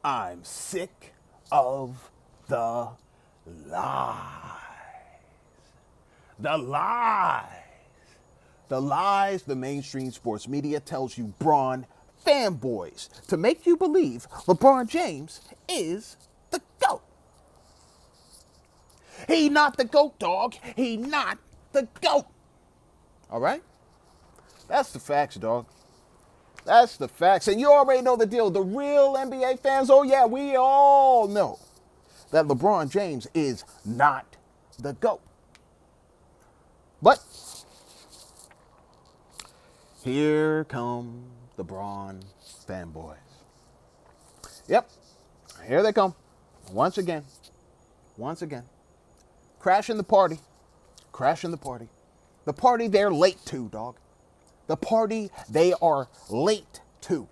I'm sick of the lies. The lies. The lies the mainstream sports media tells you Bron fanboys to make you believe LeBron James is the GOAT. He not the GOAT, dog. He not the GOAT. All right? That's the facts, dog. That's the facts. And you already know the deal. The real NBA fans, oh yeah, we all know that LeBron James is not the GOAT. But here come the Bron fanboys. Yep, here they come. Once again. Crashing the party. The party they're late to, dog. The party they are late to.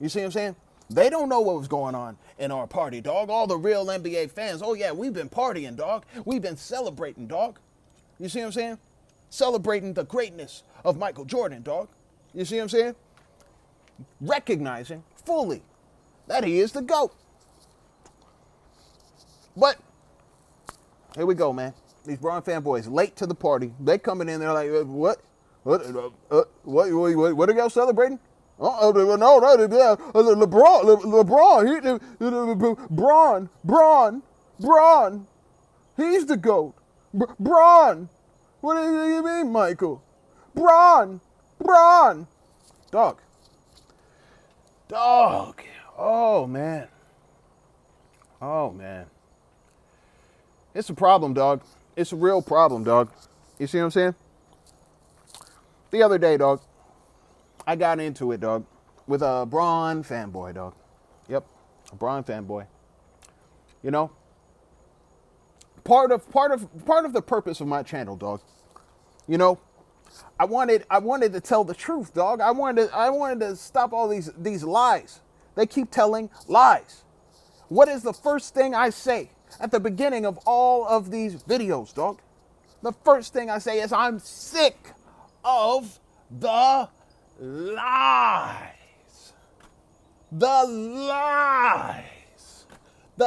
You see what I'm saying? They don't know what was going on in our party, dog. All the real NBA fans, oh yeah, we've been partying, dog. We've been celebrating, dog. You see what I'm saying? Celebrating the greatness of Michael Jordan, dog. You see what I'm saying? Recognizing fully that he is the GOAT. But here we go, man. These Bron fanboys late to the party. They coming in there like, what are y'all celebrating? No, LeBron, he's the GOAT. Bron, what do you mean, Michael? Bron, dog. Oh man. It's a problem, dog. It's a real problem, dog. You see what I'm saying? The other day, dog, I got into it, dog, with a Bron fanboy, dog. Yep, a Bron fanboy. You know, part of the purpose of my channel, dog. You know, I wanted to tell the truth, dog. I wanted to stop all these lies. They keep telling lies. What is the first thing I say at the beginning of all of these videos, dog? The first thing I say is I'm sick of the lies. The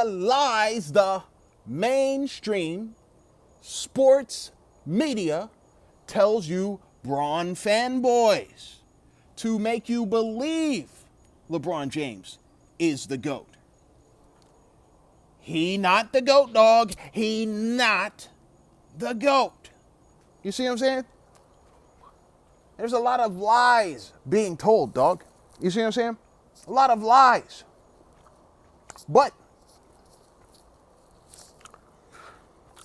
lies the mainstream sports media tells you Bron fanboys to make you believe LeBron James is the GOAT. He not the GOAT, dog. He not the GOAT. You see what I'm saying? There's a lot of lies being told, dog. You see what I'm saying? A lot of lies. But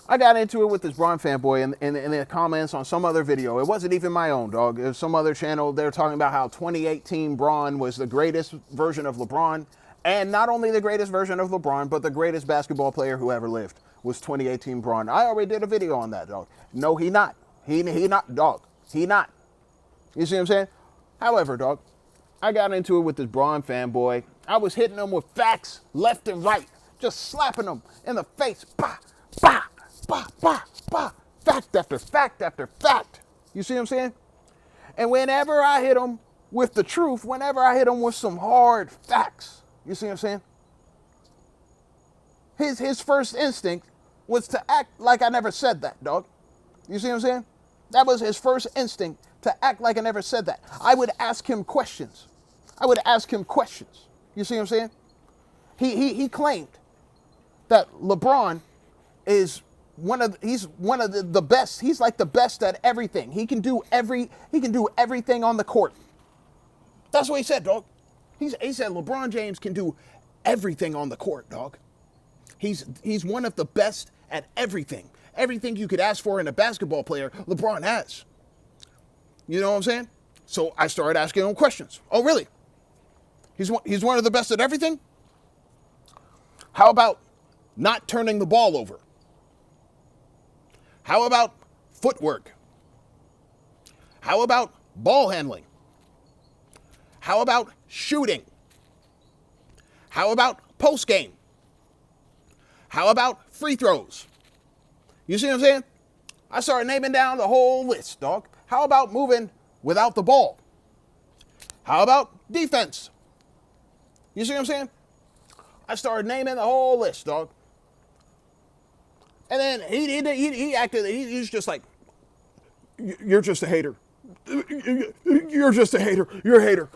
I got into it with this Bron fanboy in the comments on some other video. It wasn't even my own, dog. It was some other channel. They're talking about how 2018 Bron was the greatest version of LeBron. And not only the greatest version of LeBron, but the greatest basketball player who ever lived was 2018 Bron. I already did a video on that, dog. No, he not. He not, dog. He not. You see what I'm saying? However, dog, I got into it with this Bron fanboy. I was hitting him with facts left and right. Just slapping him in the face. Bah, bah, bah, bah, bah. Fact after fact after fact. You see what I'm saying? And whenever I hit him with the truth, whenever I hit him with some hard facts, you see what I'm saying? His first instinct was to act like I never said that, dog. You see what I'm saying? That was his first instinct, to act like I never said that. I would ask him questions. You see what I'm saying? He claimed that LeBron is he's one of the best. He's like the best at everything. He can do everything on the court. That's what he said, dog. He said LeBron James can do everything on the court, dog. He's one of the best at everything. Everything you could ask for in a basketball player, LeBron has. You know what I'm saying? So I started asking him questions. Oh, really? He's one of the best at everything? How about not turning the ball over? How about footwork? How about ball handling? How about shooting? How about post game? How about free throws? You see what I'm saying? I started naming down the whole list, dog. How about moving without the ball? How about defense? You see what I'm saying? I started naming the whole list, dog. And then he acted, he's just like, you're just a hater. You're just a hater. You're a hater.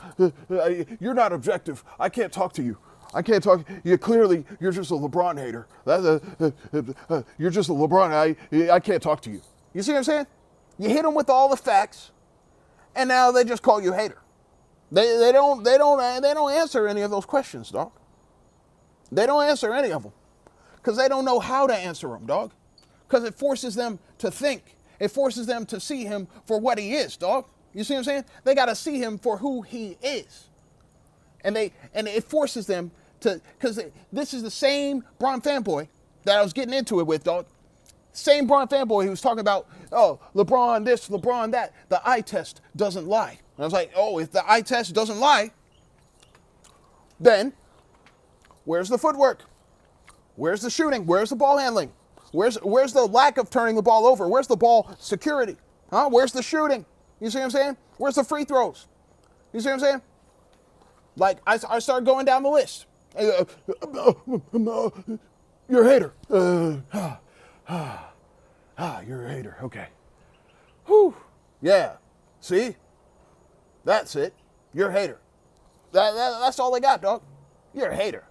You're not objective. I can't talk to you. I can't talk. You're just a LeBron hater. You're just a LeBron. I can't talk to you. You see what I'm saying? You hit them with all the facts, and now they just call you a hater. They don't answer any of those questions, dog. They don't answer any of them because they don't know how to answer them, dog. Because it forces them to think. It forces them to see him for what he is, dog. You see what I'm saying? They got to see him for who he is. And it forces them to, because this is the same Bron fanboy that I was getting into it with, dog. Same Bron fanboy who was talking about, oh, LeBron this, LeBron that. The eye test doesn't lie. And I was like, oh, if the eye test doesn't lie, then where's the footwork? Where's the shooting? Where's the ball handling? Where's the lack of turning the ball over? Where's the ball security? Huh? Where's the shooting? You see what I'm saying? Where's the free throws? You see what I'm saying? Like, I started going down the list. You're a hater. You're a hater. Okay. Whew. Yeah. See? That's it. You're a hater. That's all they got, dog. You're a hater.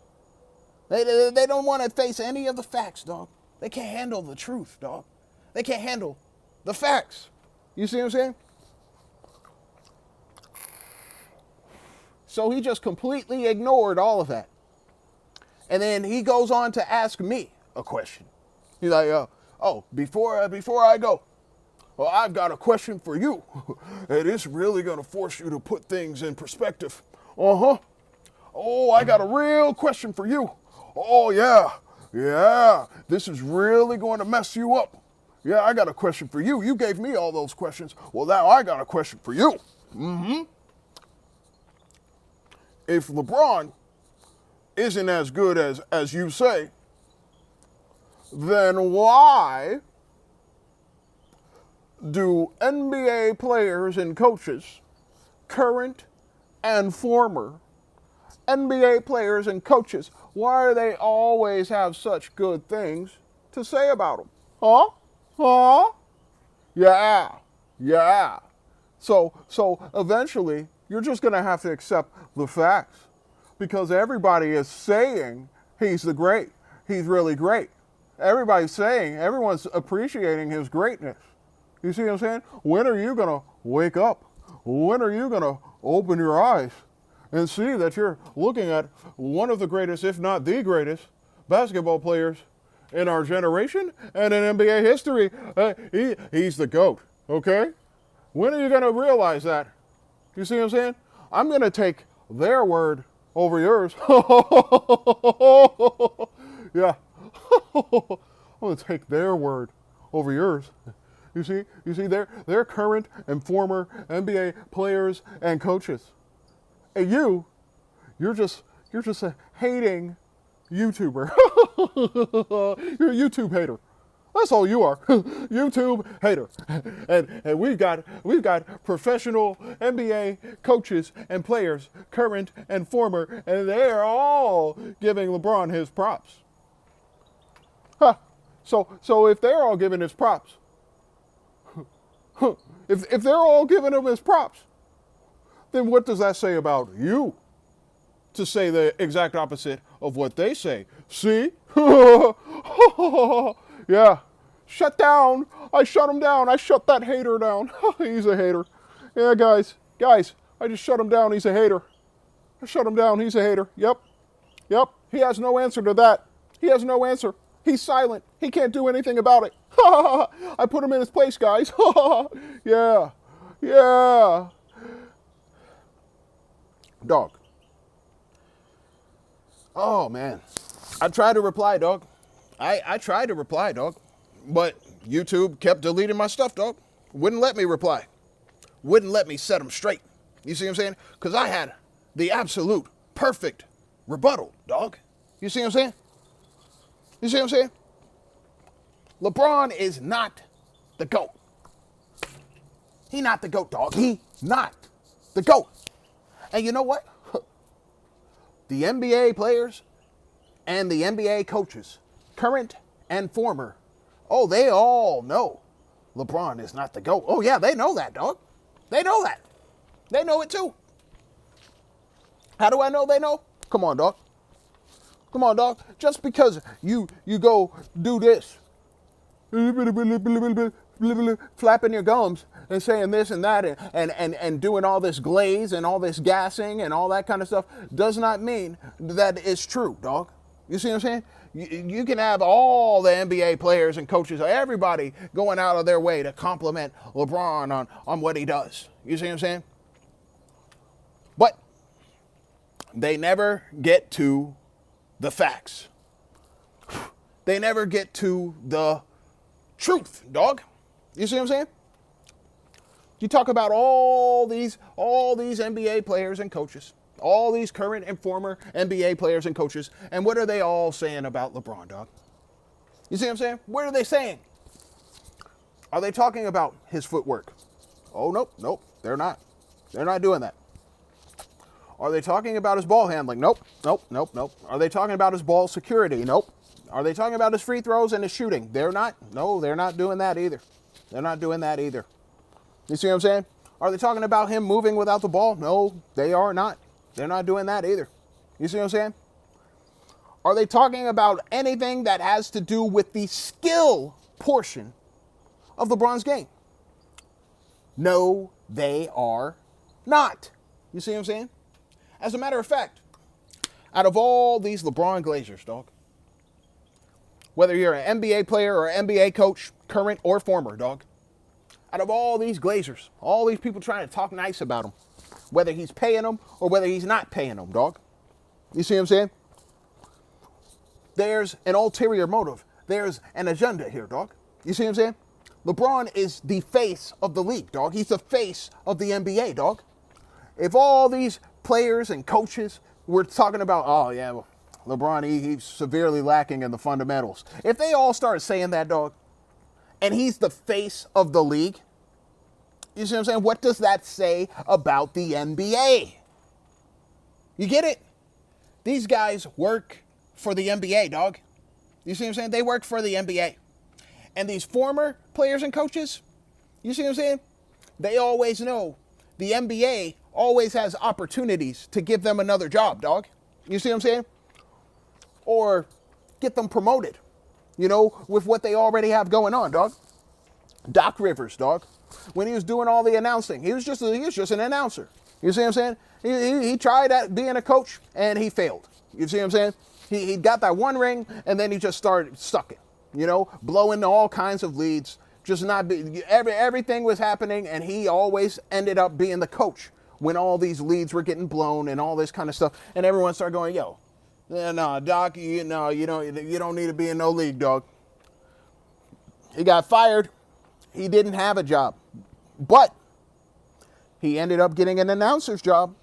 They don't want to face any of the facts, dog. They can't handle the truth, dog. They can't handle the facts. You see what I'm saying? So he just completely ignored all of that. And then he goes on to ask me a question. He's like, before I go, well, I've got a question for you. And it's really going to force you to put things in perspective. Uh-huh. Oh, I got a real question for you. Oh, yeah. Yeah, this is really going to mess you up. Yeah, I got a question for you. You gave me all those questions. Well, now I got a question for you. Mm-hmm. If LeBron isn't as good as you say, then why do NBA players and coaches, current and former, NBA players and coaches, why do they always have such good things to say about them? Huh? Huh? Yeah. So eventually, you're just going to have to accept the facts because everybody is saying he's the great. He's really great. Everyone's appreciating his greatness. You see what I'm saying? When are you going to wake up? When are you going to open your eyes and see that you're looking at one of the greatest, if not the greatest, basketball players in our generation and in NBA history? He's the GOAT, okay? When are you going to realize that? You see what I'm saying? I'm going to take their word over yours. Yeah. I'm going to take their word over yours. You see, they're current and former NBA players and coaches. And you're just a hating YouTuber. You're a YouTube hater. That's all you are. YouTube hater. And we've got professional NBA coaches and players, current and former, and they're all giving LeBron his props. Huh. So if they're all giving his props, if they're all giving him his props, then what does that say about you? To say the exact opposite of what they say. See? Yeah. Shut down. I shut him down. I shut that hater down. He's a hater. Yeah, guys, I just shut him down. He's a hater. I shut him down. He's a hater. Yep. He has no answer to that. He has no answer. He's silent. He can't do anything about it. I put him in his place, guys. Yeah. Dog. Oh, man. I tried to reply, dog. I tried to reply, dog. But YouTube kept deleting my stuff, dog. Wouldn't let me reply. Wouldn't let me set them straight. You see what I'm saying? Because I had the absolute perfect rebuttal, dog. You see what I'm saying? You see what I'm saying? LeBron is not the GOAT. He not the GOAT, dog. He not the GOAT. And you know what? The NBA players and the NBA coaches, current and former, oh, they all know LeBron is not the GOAT. Oh, yeah, they know that, dog. They know that. They know it too. How do I know they know? Come on, dog. Come on, dog. Just because you go do this, flapping your gums and saying this and that and doing all this glaze and all this gassing and all that kind of stuff does not mean that it's true, dog. You see what I'm saying? You can have all the NBA players and coaches, everybody going out of their way to compliment LeBron on what he does. You see what I'm saying? But they never get to the facts. They never get to the truth, dog. You see what I'm saying? You talk about all these NBA players and coaches, all these current and former NBA players and coaches, and what are they all saying about LeBron, dog? You see what I'm saying? What are they saying? Are they talking about his footwork? Oh, nope, they're not. They're not doing that. Are they talking about his ball handling? Nope. Are they talking about his ball security? Nope. Are they talking about his free throws and his shooting? They're not. No, they're not doing that either. They're not doing that either. You see what I'm saying? Are they talking about him moving without the ball? No, they are not. They're not doing that either. You see what I'm saying? Are they talking about anything that has to do with the skill portion of LeBron's game? No, they are not. You see what I'm saying? As a matter of fact, out of all these LeBron Glazers, dog, whether you're an NBA player or an NBA coach, current or former, dog, out of all these Glazers, all these people trying to talk nice about him, whether he's paying them or whether he's not paying them, dog. You see what I'm saying? There's an ulterior motive. There's an agenda here, dog. You see what I'm saying? LeBron is the face of the league, dog. He's the face of the NBA, dog. If all these players and coaches were talking about, oh, yeah, well, LeBron, he's severely lacking in the fundamentals. If they all started saying that, dog, and he's the face of the league, you see what I'm saying? What does that say about the NBA? You get it? These guys work for the NBA, dog. You see what I'm saying? They work for the NBA. And these former players and coaches, you see what I'm saying? They always know the NBA always has opportunities to give them another job, dog. You see what I'm saying? Or get them promoted, you know, with what they already have going on, dog. Doc Rivers, dog. When he was doing all the announcing, he was just an announcer. You see what I'm saying? He tried at being a coach and he failed. You see what I'm saying? He got that one ring and then he just started sucking, you know, blowing all kinds of leads, just not be, everything was happening, and he always ended up being the coach when all these leads were getting blown and all this kind of stuff, and everyone started going, yo, no, Doc, you don't need to be in no league, dog. He got fired. He didn't have a job, but he ended up getting an announcer's job,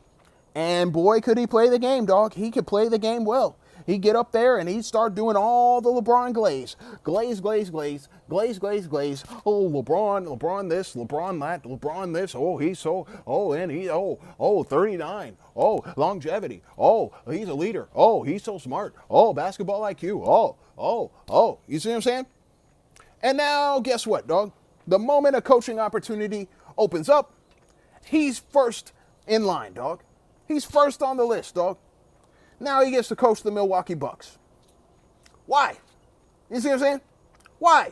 and boy, could he play the game, dog. He could play the game well. He'd get up there and he'd start doing all the LeBron glaze. Glaze. Oh, LeBron this, LeBron that, LeBron this. Oh, he's so, oh, and he, 39. Oh, longevity. Oh, he's a leader. Oh, he's so smart. Oh, basketball IQ. Oh. You see what I'm saying? And now, guess what, dog? The moment a coaching opportunity opens up, he's first in line, dog. He's first on the list, dog. Now he gets to coach the Milwaukee Bucks. Why? You see what I'm saying? Why?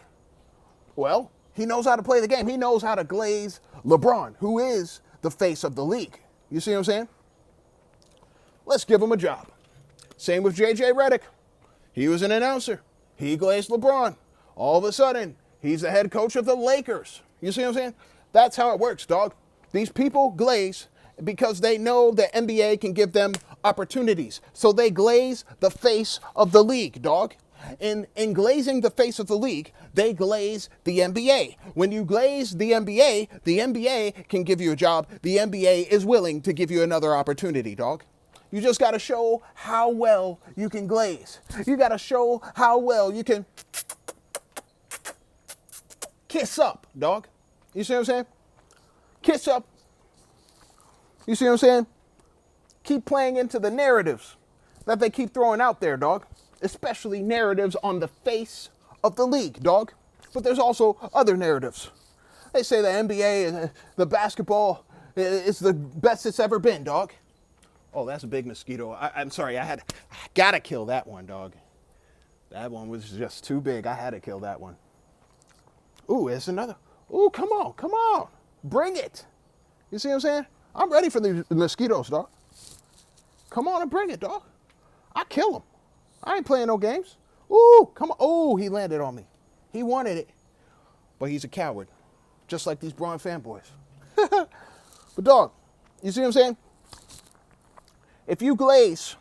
Well, he knows how to play the game. He knows how to glaze LeBron, who is the face of the league. You see what I'm saying? Let's give him a job. Same with J.J. Redick. He was an announcer. He glazed LeBron. All of a sudden, he's the head coach of the Lakers. You see what I'm saying? That's how it works, dog. These people glaze because they know the NBA can give them opportunities. So they glaze the face of the league, dog. In glazing the face of the league, they glaze the NBA. When you glaze the NBA can give you a job. The NBA is willing to give you another opportunity, dog. You just got to show how well you can glaze. You got to show how well you can kiss up, dog. You see what I'm saying? Kiss up. You see what I'm saying? Keep playing into the narratives that they keep throwing out there, dog. especially narratives on the face of the league, dog. But there's also other narratives. They say the NBA, the basketball, is the best it's ever been, dog. Oh, that's a big mosquito. I'm sorry, I gotta kill that one, dog. That one was just too big. I had to kill that one. Ooh, it's another. Ooh, come on. Bring it. You see what I'm saying? I'm ready for the mosquitoes, dog. Come on and bring it, dog. I kill them. I ain't playing no games. Ooh, come on. Ooh, he landed on me. He wanted it, but he's a coward, just like these Braun fanboys. But dog, you see what I'm saying? If you glaze,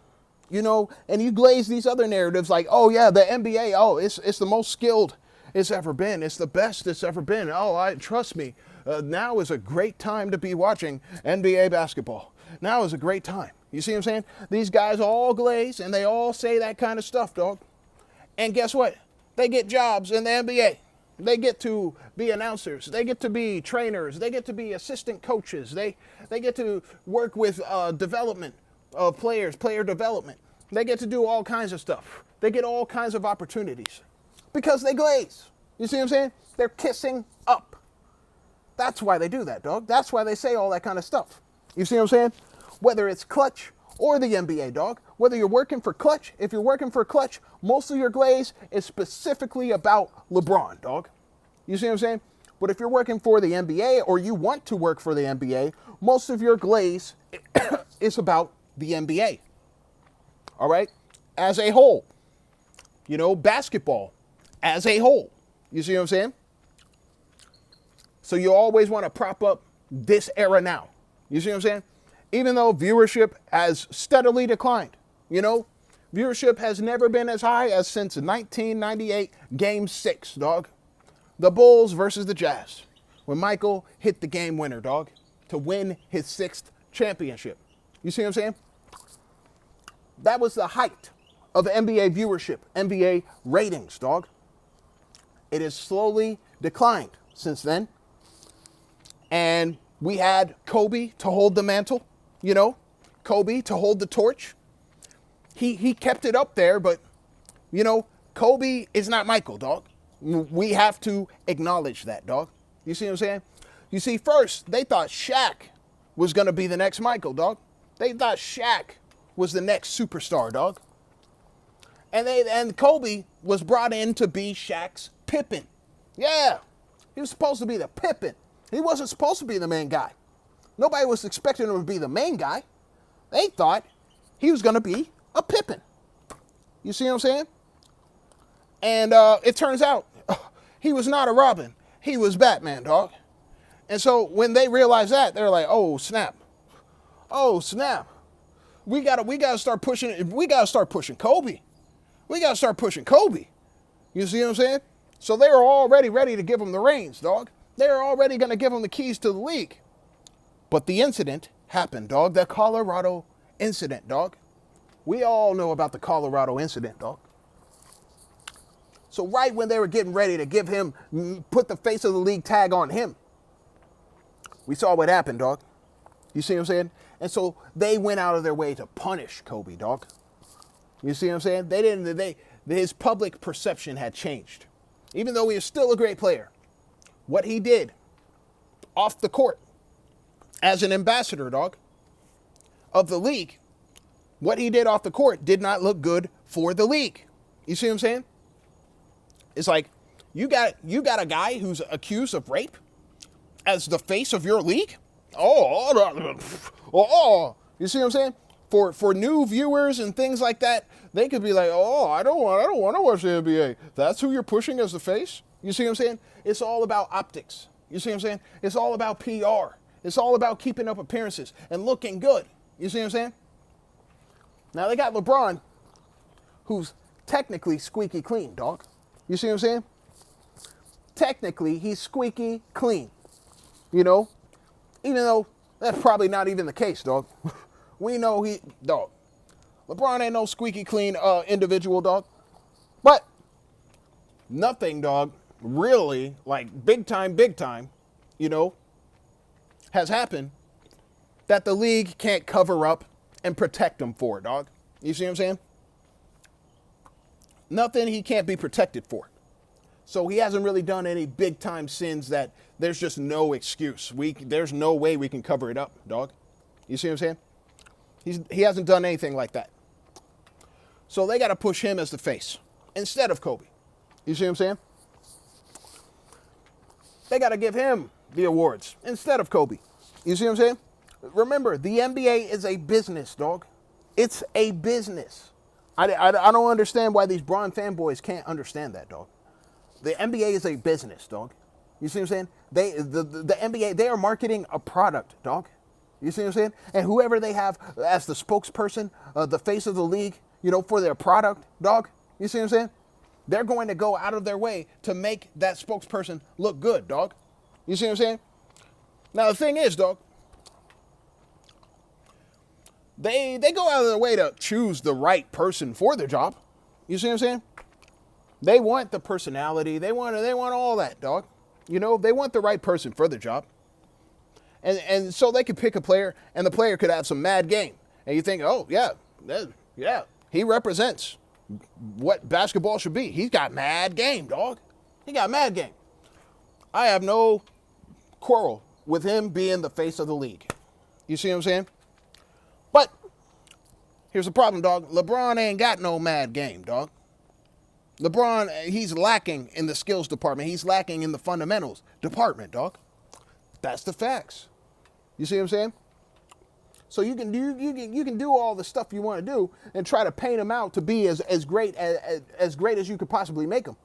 and you glaze these other narratives like, oh yeah, the NBA, oh, it's the most skilled it's ever been. It's the best it's ever been. Oh, trust me. Now is a great time to be watching NBA basketball. Now is a great time. You see what I'm saying? These guys all glaze and they all say that kind of stuff, dog. And guess what? They get jobs in the NBA. They get to be announcers. They get to be trainers. They get to be assistant coaches. They get to work with development of players, player development. They get to do all kinds of stuff. They get all kinds of opportunities because they glaze. You see what I'm saying? They're kissing up. That's why they do that, dog. That's why they say all that kind of stuff. You see what I'm saying? Whether it's Clutch or the NBA, dog. Whether you're working for Clutch, if you're working for Clutch, most of your glaze is specifically about LeBron, dog. You see what I'm saying? But if you're working for the NBA or you want to work for the NBA, most of your glaze is about the NBA. All right? As a whole. Basketball as a whole. You see what I'm saying? So you always want to prop up this era now. You see what I'm saying? Even though viewership has steadily declined. Viewership has never been as high as since 1998 Game 6, dog. The Bulls versus the Jazz. When Michael hit the game winner, dog, to win his 6th championship. You see what I'm saying? That was the height of NBA viewership, NBA ratings, dog. It has slowly declined since then. And we had Kobe to hold the mantle, Kobe to hold the torch. He kept it up there, but, Kobe is not Michael, dog. We have to acknowledge that, dog. You see what I'm saying? You see, first, they thought Shaq was going to be the next Michael, dog. They thought Shaq was the next superstar, dog. And Kobe was brought in to be Shaq's Pippen. Yeah, he was supposed to be the Pippen. He wasn't supposed to be the main guy. Nobody was expecting him to be the main guy. They thought he was going to be a Pippen. You see what I'm saying? And it turns out he was not a Robin. He was Batman, dog. And so when they realized that, they're like, oh, snap. Oh, snap. We gotta start pushing Kobe. We gotta start pushing Kobe. You see what I'm saying? So they were already ready to give him the reins, dog. They were already going to give him the keys to the league. But the incident happened, dog. The Colorado incident, dog. We all know about the Colorado incident, dog. So right when they were getting ready to give him, put the face of the league tag on him, we saw what happened, dog. You see what I'm saying? And so they went out of their way to punish Kobe, dog. You see what I'm saying? His public perception had changed. Even though he is still a great player, what he did off the court as an ambassador, dog, of the league, what he did off the court did not look good for the league. You see what I'm saying? It's like, you got a guy who's accused of rape as the face of your league? Oh, you see what I'm saying? For new viewers and things like that, they could be like, oh, I don't want to watch the NBA. That's who you're pushing as the face? You see what I'm saying? It's all about optics. You see what I'm saying? It's all about PR. It's all about keeping up appearances and looking good. You see what I'm saying? Now they got LeBron, who's technically squeaky clean, dog. You see what I'm saying? Technically, he's squeaky clean. Even though that's probably not even the case, dog. We know dog. LeBron ain't no squeaky clean individual, dog. But nothing, dog, really, like big time, has happened that the league can't cover up and protect him for, dog. You see what I'm saying? Nothing he can't be protected for. So he hasn't really done any big time sins that there's just no excuse. There's no way we can cover it up, dog. You see what I'm saying? He hasn't done anything like that. So they got to push him as the face instead of Kobe. You see what I'm saying? They got to give him the awards instead of Kobe. You see what I'm saying? Remember, the NBA is a business, dog. It's a business. I don't understand why these Bron fanboys can't understand that, dog. The NBA is a business, dog. You see what I'm saying? The NBA, they are marketing a product, dog. You see what I'm saying? And whoever they have as the spokesperson, the face of the league, for their product, dog. You see what I'm saying? They're going to go out of their way to make that spokesperson look good, dog. You see what I'm saying? Now, the thing is, dog, they go out of their way to choose the right person for their job. You see what I'm saying? They want the personality. They want all that, dog. They want the right person for their job. And so they could pick a player, and the player could have some mad game. And you think, oh, yeah, he represents what basketball should be. He's got mad game, dog. He got mad game. I have no quarrel with him being the face of the league. You see what I'm saying? But here's the problem, dog. LeBron ain't got no mad game, dog. LeBron, he's lacking in the skills department. He's lacking in the fundamentals department, dog. That's the facts. You see what I'm saying? So you can do all the stuff you want to do and try to paint him out to be as great as you could possibly make him.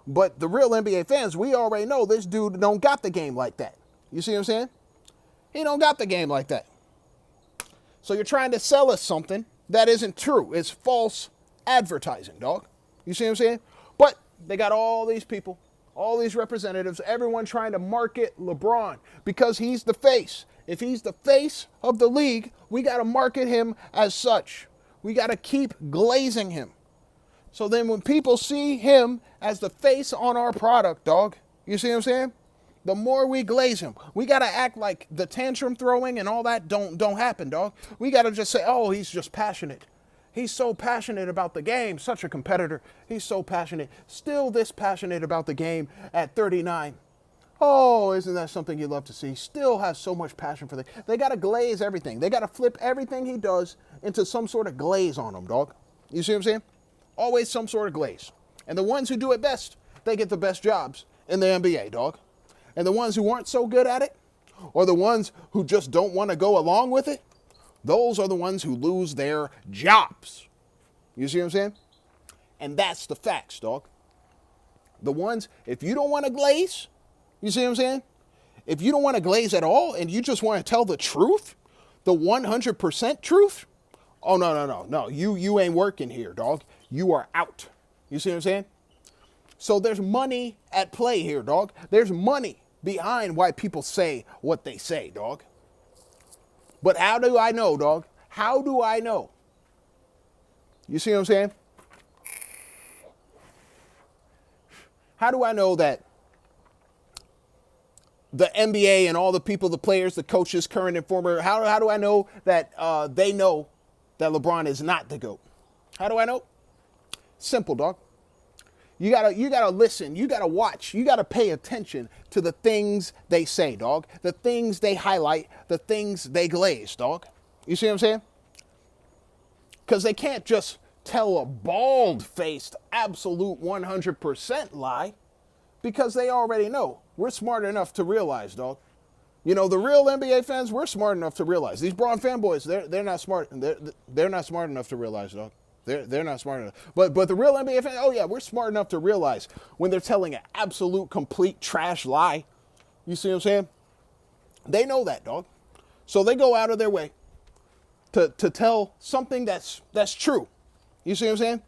But the real NBA fans, we already know this dude don't got the game like that. You see what I'm saying? He don't got the game like that. So you're trying to sell us something that isn't true. It's false advertising, dog. You see what I'm saying? But they got all these people, all these representatives, everyone trying to market LeBron because he's the face. If he's the face of the league, we got to market him as such. We got to keep glazing him. So then when people see him as the face on our product, dog, you see what I'm saying? The more we glaze him, we got to act like the tantrum throwing and all that don't happen, dog. We got to just say, oh, he's just passionate. He's so passionate about the game, such a competitor. He's so passionate, still this passionate about the game at 39. Oh, isn't that something you love to see? Still has so much passion for the. They got to glaze everything. They got to flip everything he does into some sort of glaze on him, dog. You see what I'm saying? Always some sort of glaze. And the ones who do it best, they get the best jobs in the NBA, dog. And the ones who aren't so good at it, or the ones who just don't want to go along with it, those are the ones who lose their jobs. You see what I'm saying? And that's the facts, dog. The ones, if you don't want to glaze, you see what I'm saying? If you don't want to glaze at all and you just want to tell the truth, the 100% truth, oh, no. You ain't working here, dog. You are out. You see what I'm saying? So there's money at play here, dog. There's money behind why people say what they say, dog. But how do I know, dog? How do I know? You see what I'm saying? How do I know that the NBA and all the people, the players, the coaches, current and former, how do I know that they know that LeBron is not the GOAT? How do I know? Simple, dog. You gotta listen, you gotta watch, you gotta pay attention to the things they say, dog. The things they highlight, the things they glaze, dog. You see what I'm saying? Because they can't just tell a bald-faced, absolute 100% lie, because they already know. We're smart enough to realize, dog. The real NBA fans, we're smart enough to realize. These Bron fanboys, they're not smart. They're not smart enough to realize, dog. They're not smart enough. But the real NBA fans, oh yeah, we're smart enough to realize when they're telling an absolute, complete trash lie. You see what I'm saying? They know that, dog. So they go out of their way to tell something that's true. You see what I'm saying?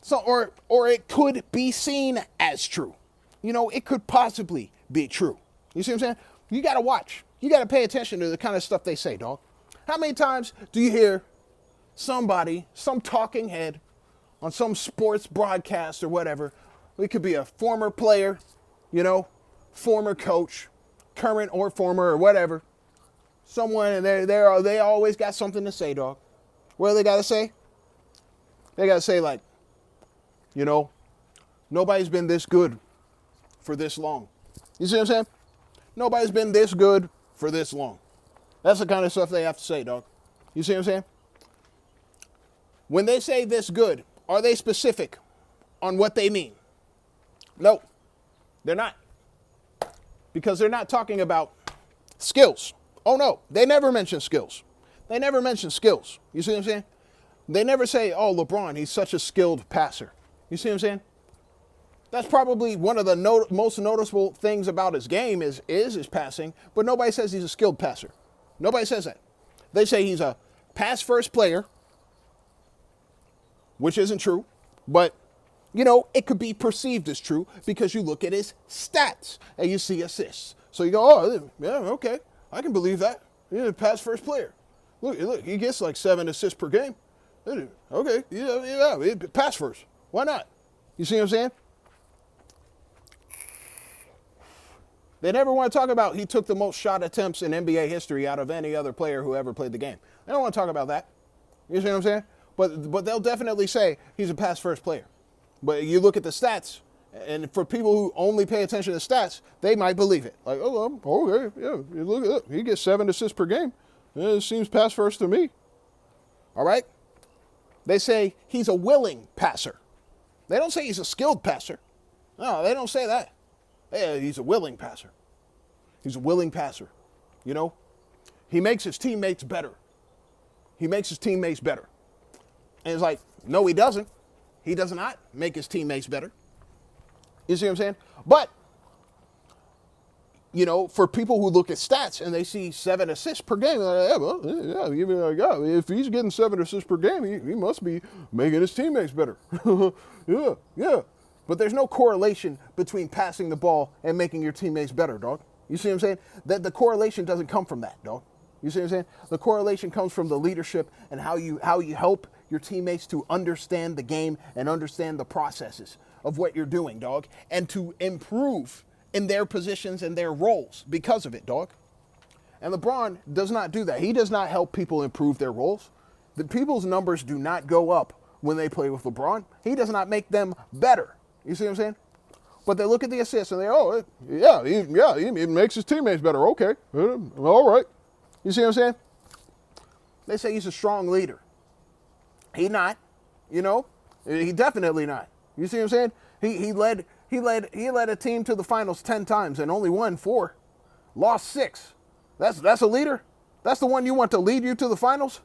So or it could be seen as true. It could possibly be true. You see what I'm saying? You got to watch. You got to pay attention to the kind of stuff they say, dog. How many times do you hear somebody, some talking head on some sports broadcast or whatever? It could be a former player, former coach, current or former or whatever. Someone, and they always got something to say, dog. What do they got to say? They got to say like, You know, nobody's been this good for this long. You see what I'm saying? Nobody's been this good for this long. That's the kind of stuff they have to say, dog. You see what I'm saying? When they say this good, are they specific on what they mean? No, they're not. Because they're not talking about skills. Oh no, they never mention skills. They never mention skills. You see what I'm saying? They never say, oh, LeBron, he's such a skilled passer. You see what I'm saying? That's probably one of the most noticeable things about his game is his passing, but nobody says he's a skilled passer. Nobody says that. They say he's a pass-first player, which isn't true, but, you know, it could be perceived as true because you look at his stats and you see assists. So you go, oh, yeah, okay, I can believe that. He's a pass-first player. Look, he gets like 7 assists per game. Okay, yeah, pass first. Why not? You see what I'm saying? They never want to talk about he took the most shot attempts in NBA history out of any other player who ever played the game. They don't want to talk about that. You see what I'm saying? But they'll definitely say he's a pass-first player. But you look at the stats, and for people who only pay attention to stats, they might believe it. Like, oh, okay, yeah, look, he gets 7 assists per game. It seems pass-first to me. All right? They say he's a willing passer. They don't say he's a skilled passer. No, they don't say that. Yeah, he's a willing passer. He's a willing passer. You know? He makes his teammates better. He makes his teammates better. And it's like, no, he doesn't. He does not make his teammates better. You see what I'm saying? But, you know, for people who look at stats and they see 7 assists per game, they're like, yeah, if he's getting 7 assists per game, he must be making his teammates better. yeah. But there's no correlation between passing the ball and making your teammates better, dog. You see what I'm saying? That the correlation doesn't come from that, dog. You see what I'm saying? The correlation comes from the leadership and how you help your teammates to understand the game and understand the processes of what you're doing, dog, and to improve in their positions and their roles because of it, dog. And LeBron does not do that. He does not help people improve their roles. The people's numbers do not go up when they play with LeBron. He does not make them better. You see what I'm saying? But they look at the assists and he makes his teammates better. Okay, all right. You see what I'm saying? They say he's a strong leader. He not, you know, he definitely not. You see what I'm saying? He led a team to the finals 10 times and only won 4, lost 6. That's a leader. That's the one you want to lead you to the finals.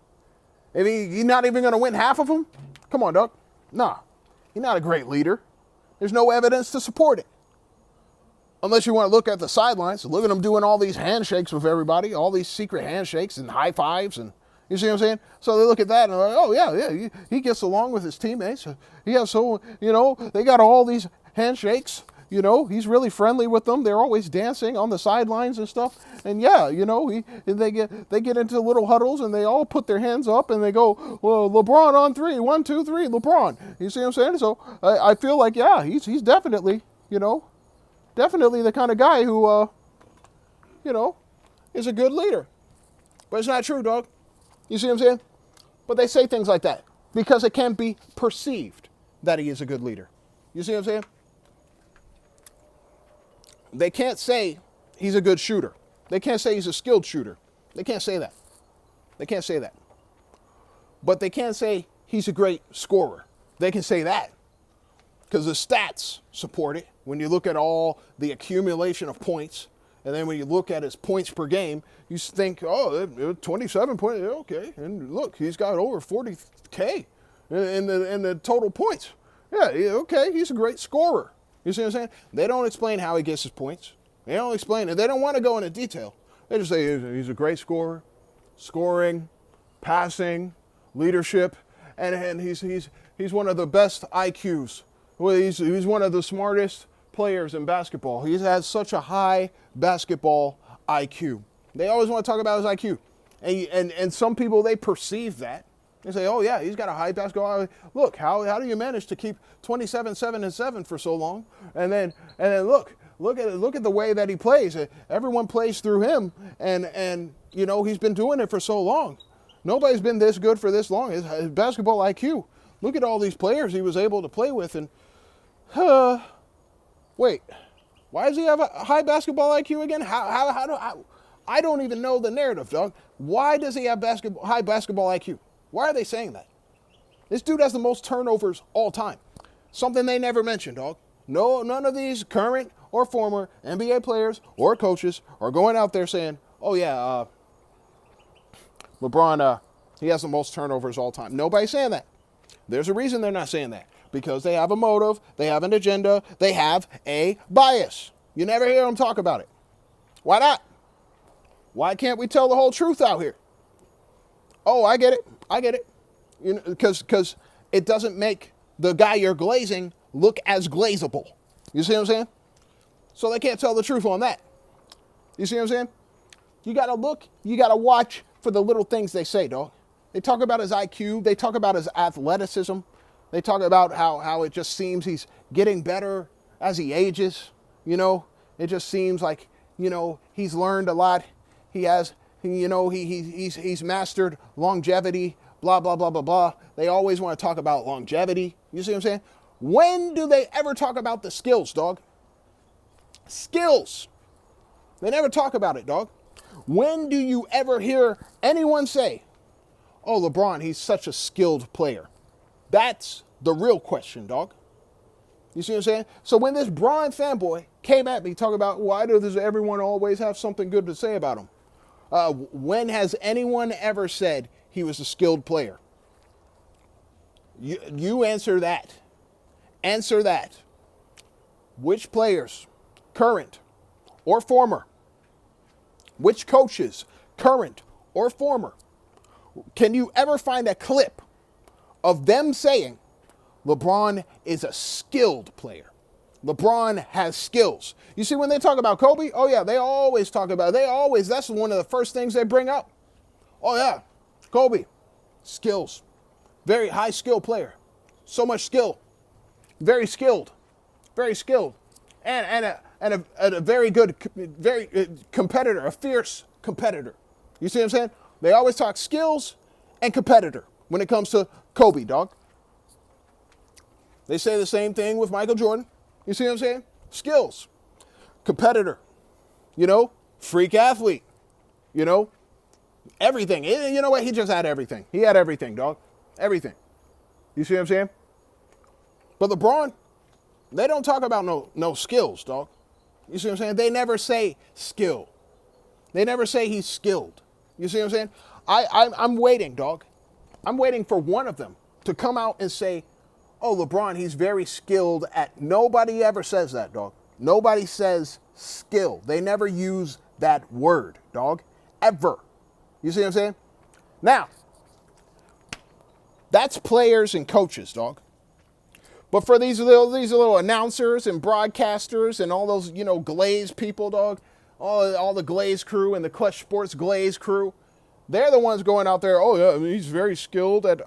I mean, you're not even going to win half of them. Come on, dog. Nah, you're not a great leader. There's no evidence to support it. Unless you want to look at the sidelines, look at him doing all these handshakes with everybody, all these secret handshakes and high fives, and you see what I'm saying? So they look at that and they're like, oh yeah, he gets along with his teammates. They got all these handshakes. You know, he's really friendly with them. They're always dancing on the sidelines and stuff. And yeah, you know, they get into little huddles and they all put their hands up and they go, well, LeBron on 3, 1, 2, 3, LeBron. You see what I'm saying? So I feel like, yeah, he's definitely, you know, definitely the kind of guy who, is a good leader. But it's not true, dog. You see what I'm saying? But they say things like that because it can be perceived that he is a good leader. You see what I'm saying? They can't say he's a good shooter. They can't say he's a skilled shooter. They can't say that. They can't say that. But they can say he's a great scorer. They can say that because the stats support it. When you look at all the accumulation of points, and then when you look at his points per game, you think, oh, 27 points, okay. And look, he's got over 40K in the total points. Yeah, okay, he's a great scorer. You see what I'm saying? They don't explain how he gets his points. They don't explain it. They don't want to go into detail. They just say he's a great scorer, scoring, passing, leadership, and he's one of the best IQs. Well, he's one of the smartest players in basketball. He has such a high basketball IQ. They always want to talk about his IQ. And some people, they perceive that. They say, oh yeah, he's got a high basketball IQ. Look, how do you manage to keep 27, 7, and 7 for so long? And then look at the way that he plays. Everyone plays through him, and he's been doing it for so long. Nobody's been this good for this long. His basketball IQ. Look at all these players he was able to play with, and wait, why does he have a high basketball IQ again? I don't even know the narrative, dog. Why does he have high basketball IQ? Why are they saying that? This dude has the most turnovers all time. Something they never mentioned, dog. No, none of these current or former NBA players or coaches are going out there saying, oh yeah, LeBron, he has the most turnovers all time. Nobody's saying that. There's a reason they're not saying that. Because they have a motive, they have an agenda, they have a bias. You never hear them talk about it. Why not? Why can't we tell the whole truth out here? Oh, I get it. You know, because it doesn't make the guy you're glazing look as glazable. You see what I'm saying? So they can't tell the truth on that. You see what I'm saying? You got to look, you got to watch for the little things they say, dog. They talk about his IQ. They talk about his athleticism. They talk about how it just seems he's getting better as he ages. You know, it just seems like, you know, he's learned a lot. He's mastered longevity, blah, blah, blah, blah, blah. They always want to talk about longevity. You see what I'm saying? When do they ever talk about the skills, dog? Skills. They never talk about it, dog. When do you ever hear anyone say, oh, LeBron, he's such a skilled player? That's the real question, dog. You see what I'm saying? So when this Bron fanboy came at me talking about why does everyone always have something good to say about him? When has anyone ever said he was a skilled player? You answer that. Answer that. Which players, current or former, which coaches, current or former, can you ever find a clip of them saying LeBron is a skilled player? LeBron has skills. You see, when they talk about Kobe, oh yeah, that's one of the first things they bring up. Oh yeah, Kobe, skills. Very high skill player. So much skill. Very skilled. Very skilled. And a very good, competitor, a fierce competitor. You see what I'm saying? They always talk skills and competitor when it comes to Kobe, dog. They say the same thing with Michael Jordan. You see what I'm saying? Skills. Competitor. You know? Freak athlete. You know? Everything. You know what? He just had everything. He had everything, dog. Everything. You see what I'm saying? But LeBron, they don't talk about no skills, dog. You see what I'm saying? They never say skill. They never say he's skilled. You see what I'm saying? I'm waiting, dog. I'm waiting for one of them to come out and say, oh, LeBron, he's very skilled at... Nobody ever says that, dog. Nobody says skill. They never use that word, dog. Ever. You see what I'm saying? Now, that's players and coaches, dog. But for these little announcers and broadcasters and all those, you know, glaze people, dog, all the glaze crew and the Clutch Sports glaze crew, they're the ones going out there, oh, yeah, I mean, he's very skilled at...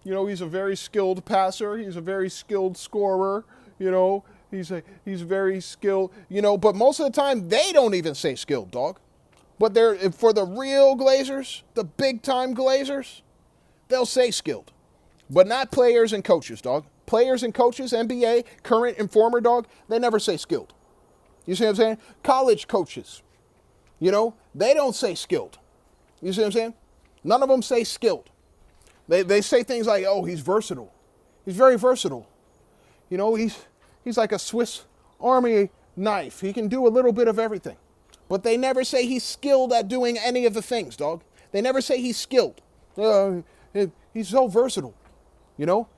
he's a very skilled passer. He's a very skilled scorer. You know, he's very skilled. You know, but most of the time they don't even say skilled, dog. But for the real Glazers, the big time Glazers, they'll say skilled, but not players and coaches, dog. Players and coaches, NBA, current and former, dog, they never say skilled. You see what I'm saying? College coaches, you know, they don't say skilled. You see what I'm saying? None of them say skilled. They say things like, oh, he's versatile. He's very versatile. You know, he's like a Swiss Army knife. He can do a little bit of everything. But they never say he's skilled at doing any of the things, dog. They never say he's skilled. He's so versatile. You know?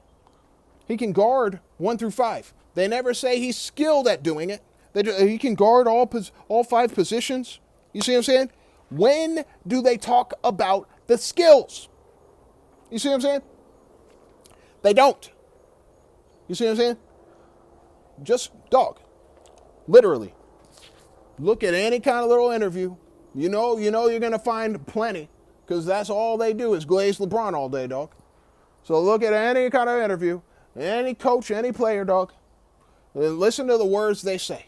He can guard 1 through 5. They never say he's skilled at doing it. He can guard all 5 positions. You see what I'm saying? When do they talk about the skills? You see what I'm saying? They don't. You see what I'm saying? Just, dog, literally, look at any kind of little interview. You know you're going to find plenty, because that's all they do is glaze LeBron all day, dog. So look at any kind of interview, any coach, any player, dog, and listen to the words they say.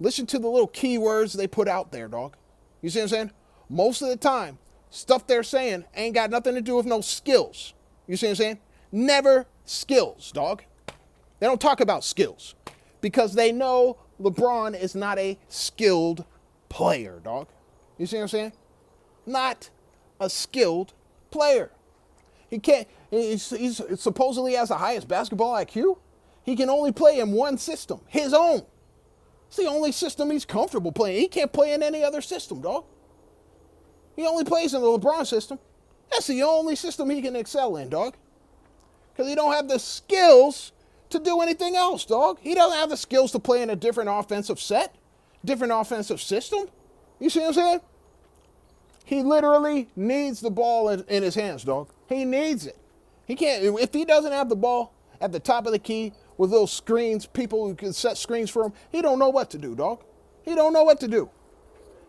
Listen to the little key words they put out there, dog. You see what I'm saying? Most of the time, stuff they're saying ain't got nothing to do with no skills. You see what I'm saying? Never skills, dog. They don't talk about skills because they know LeBron is not a skilled player, dog. You see what I'm saying? Not a skilled player. He can't, he's supposedly has the highest basketball IQ. He can only play in one system, his own. It's the only system he's comfortable playing. He can't play in any other system, dog. He only plays in the LeBron system. That's the only system he can excel in, dog. Because he don't have the skills to do anything else, dog. He doesn't have the skills to play in a different offensive set, different offensive system. You see what I'm saying? He literally needs the ball in his hands, dog. He needs it. He can't, if he doesn't have the ball at the top of the key with little screens, people who can set screens for him, he don't know what to do, dog. He don't know what to do.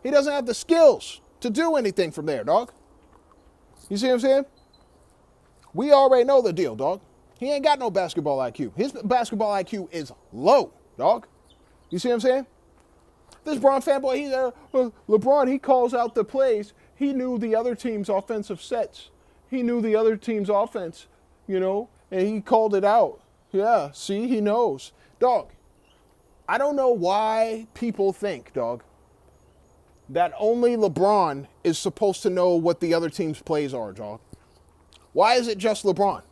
He doesn't have the skills to do anything from there, dog. You see what I'm saying? We already know the deal, dog. He ain't got no basketball IQ. His basketball IQ is low, dog. You see what I'm saying? This Bron fanboy, he's there. LeBron, he calls out the plays. He knew the other team's offensive sets. He knew the other team's offense, you know, and he called it out. Yeah, see, he knows. Dog, I don't know why people think, dog, that only LeBron is supposed to know what the other team's plays are, dog. Why is it just LeBron?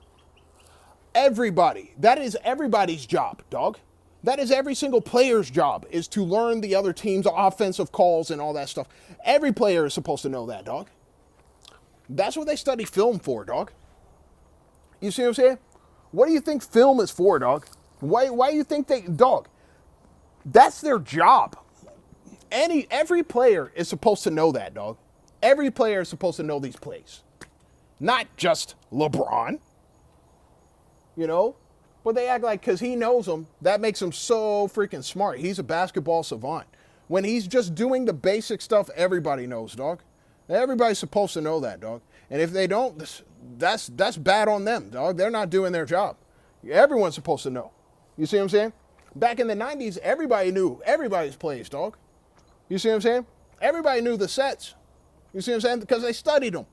Everybody, that is everybody's job, dog. That is every single player's job, is to learn the other team's offensive calls and all that stuff. Every player is supposed to know that, dog. That's what they study film for, dog. You see what I'm saying? What do you think film is for, dog? Why do you think dog, that's their job. Every player is supposed to know that, dog. Every player is supposed to know these plays. Not just LeBron. You know? But they act like because he knows them, that makes him so freaking smart. He's a basketball savant. When he's just doing the basic stuff everybody knows, dog. Everybody's supposed to know that, dog. And if they don't, that's bad on them, dog. They're not doing their job. Everyone's supposed to know. You see what I'm saying? Back in the 90s, everybody knew everybody's plays, dog. You see what I'm saying? Everybody knew the sets. You see what I'm saying? Because they studied them.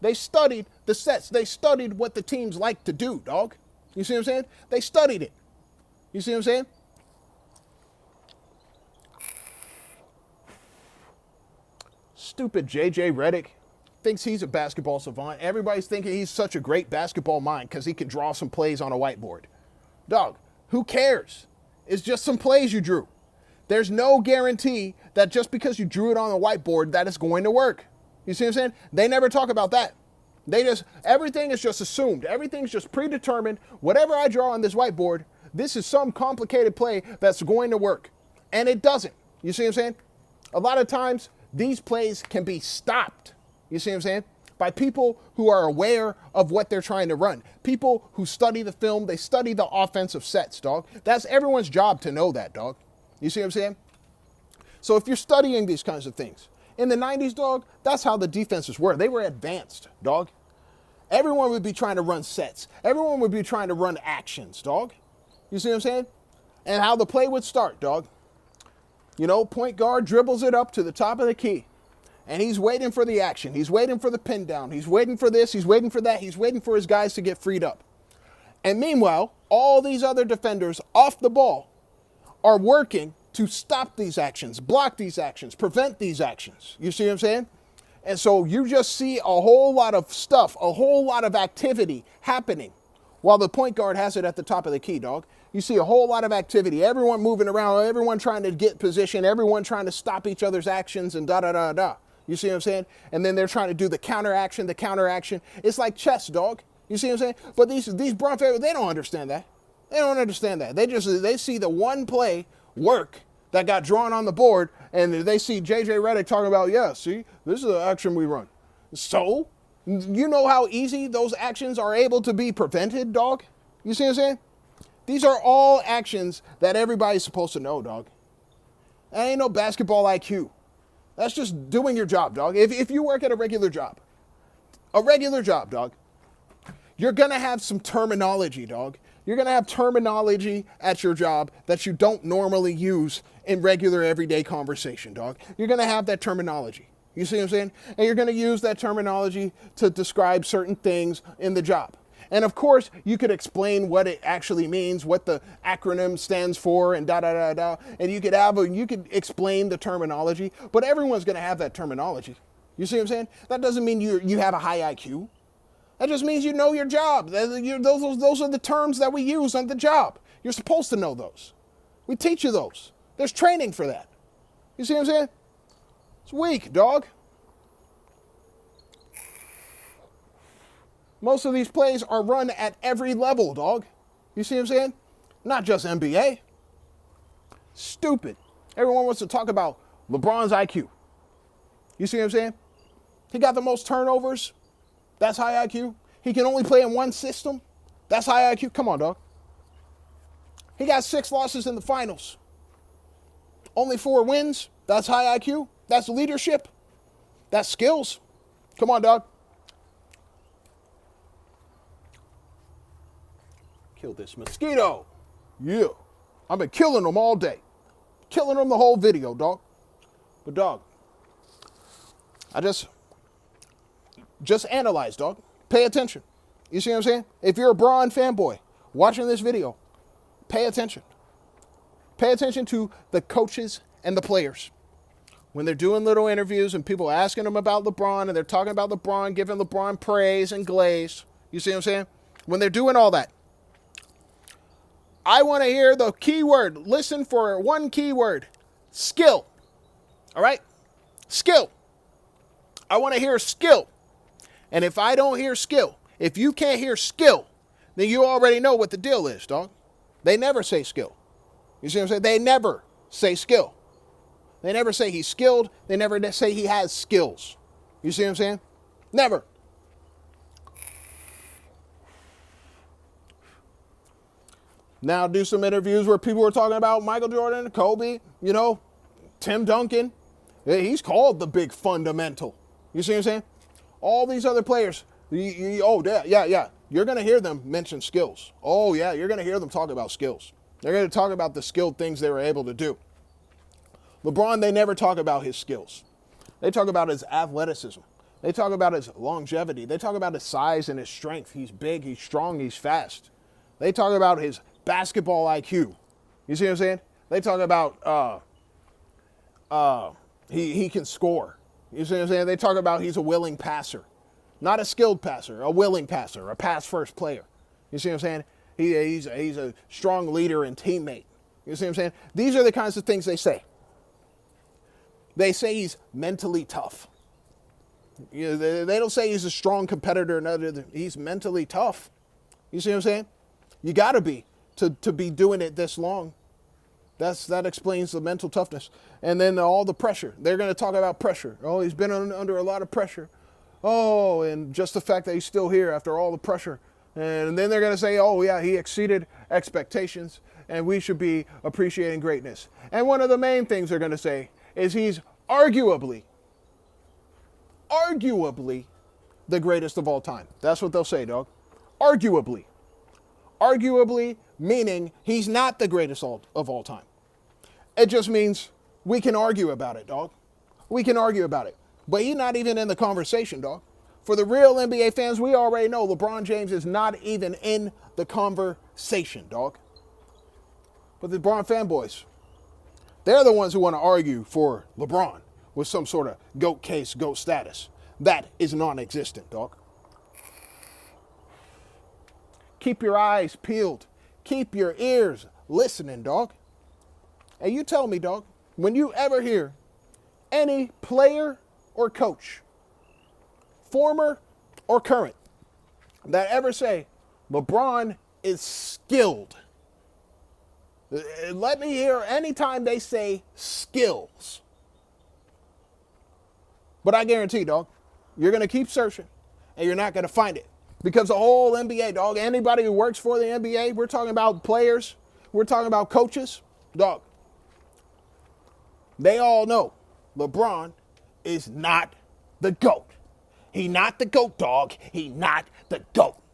They studied the sets. They studied what the teams like to do, dog. You see what I'm saying? They studied it. You see what I'm saying? Stupid J.J. Redick thinks he's a basketball savant. Everybody's thinking he's such a great basketball mind because he can draw some plays on a whiteboard. Dog, who cares? It's just some plays you drew. There's no guarantee that just because you drew it on a whiteboard that it's going to work. You see what I'm saying? They never talk about that. Everything is just assumed. Everything's just predetermined. Whatever I draw on this whiteboard, this is some complicated play that's going to work. And it doesn't. You see what I'm saying? A lot of times, these plays can be stopped. You see what I'm saying? By people who are aware of what they're trying to run. People who study the film, they study the offensive sets, dog. That's everyone's job to know that, dog. You see what I'm saying? So if you're studying these kinds of things, in the 90s, dog, that's how the defenses were. They were advanced, dog. Everyone would be trying to run sets. Everyone would be trying to run actions, dog. You see what I'm saying? And how the play would start, dog. You know, point guard dribbles it up to the top of the key. And he's waiting for the action. He's waiting for the pin down. He's waiting for this. He's waiting for that. He's waiting for his guys to get freed up. And meanwhile, all these other defenders off the ball are working to stop these actions, block these actions, prevent these actions. You see what I'm saying? And so you just see a whole lot of stuff, a whole lot of activity happening while the point guard has it at the top of the key, dog. You see a whole lot of activity, everyone moving around, everyone trying to get position, everyone trying to stop each other's actions and da-da-da-da. You see what I'm saying? And then they're trying to do the counter action. It's like chess, dog. You see what I'm saying? But these Bron fans, they don't understand that. They don't understand that. They see the one play work that got drawn on the board, and they see J.J. Redick talking about, yeah, see, this is the action we run. So, you know how easy those actions are able to be prevented, dog? You see what I'm saying? These are all actions that everybody's supposed to know, dog. That ain't no basketball IQ. That's just doing your job, dog. If you work at a regular job, dog, you're going to have some terminology, dog. You're going to have terminology at your job that you don't normally use in regular everyday conversation, dog. You're going to have that terminology. You see what I'm saying? And you're going to use that terminology to describe certain things in the job. And of course, you could explain what it actually means, what the acronym stands for, and da da da da. And you could explain the terminology, but everyone's going to have that terminology. You see what I'm saying? That doesn't mean you have a high IQ. That just means you know your job. Those are the terms that we use on the job. You're supposed to know those. We teach you those. There's training for that. You see what I'm saying? It's weak, dog. Most of these plays are run at every level, dog. You see what I'm saying? Not just NBA. Stupid. Everyone wants to talk about LeBron's IQ. You see what I'm saying? He got the most turnovers. That's high IQ. He can only play in one system. That's high IQ. Come on, dog. He got 6 losses in the finals. Only 4 wins. That's high IQ. That's leadership. That's skills. Come on, dog. Kill this mosquito. Yeah. I've been killing them all day. Killing them the whole video, dog. But, dog, I just analyze, dog. Pay attention. You see what I'm saying? If you're a Bron fanboy watching this video, pay attention. Pay attention to the coaches and the players. When they're doing little interviews and people are asking them about LeBron and they're talking about LeBron, giving LeBron praise and glaze. You see what I'm saying? When they're doing all that, I want to hear the keyword. Listen for one keyword. Skill. All right? Skill. I want to hear skill. And if I don't hear skill, if you can't hear skill, then you already know what the deal is, dog. They never say skill. You see what I'm saying? They never say skill. They never say he's skilled. They never say he has skills. You see what I'm saying? Never. Now do some interviews where people were talking about Michael Jordan, Kobe, Tim Duncan. He's called the big fundamental. You see what I'm saying? All these other players, yeah. You're going to hear them mention skills. Oh, yeah, you're going to hear them talk about skills. They're going to talk about the skilled things they were able to do. LeBron, they never talk about his skills. They talk about his athleticism. They talk about his longevity. They talk about his size and his strength. He's big, he's strong, he's fast. They talk about his basketball IQ. You see what I'm saying? They talk about he can score. You see what I'm saying? They talk about he's a willing passer. Not a skilled passer, a willing passer, a pass-first player. You see what I'm saying? He's a strong leader and teammate. You see what I'm saying? These are the kinds of things they say. They say he's mentally tough. They don't say he's a strong competitor. He's mentally tough. You see what I'm saying? You got to be to be doing it this long. That explains the mental toughness. And then all the pressure. They're going to talk about pressure. Oh, he's been under a lot of pressure. Oh, and just the fact that he's still here after all the pressure. And then they're going to say, oh, yeah, he exceeded expectations, and we should be appreciating greatness. And one of the main things they're going to say is he's arguably the greatest of all time. That's what they'll say, dog. Arguably. Arguably meaning he's not the greatest of all time. It just means we can argue about it, dog. We can argue about it. But he's not even in the conversation, dog. For the real NBA fans, we already know LeBron James is not even in the conversation, dog. But the LeBron fanboys, they're the ones who want to argue for LeBron with some sort of GOAT case, GOAT status. That is non-existent, dog. Keep your eyes peeled. Keep your ears listening, dog. And you tell me, dog, when you ever hear any player or coach, former or current, that ever say LeBron is skilled. Let me hear anytime they say skills. But I guarantee, dog, you're going to keep searching and you're not going to find it. Because the whole NBA, dog, anybody who works for the NBA, we're talking about players, we're talking about coaches, dog, they all know LeBron is not the GOAT. He not the GOAT, dog. He not the GOAT.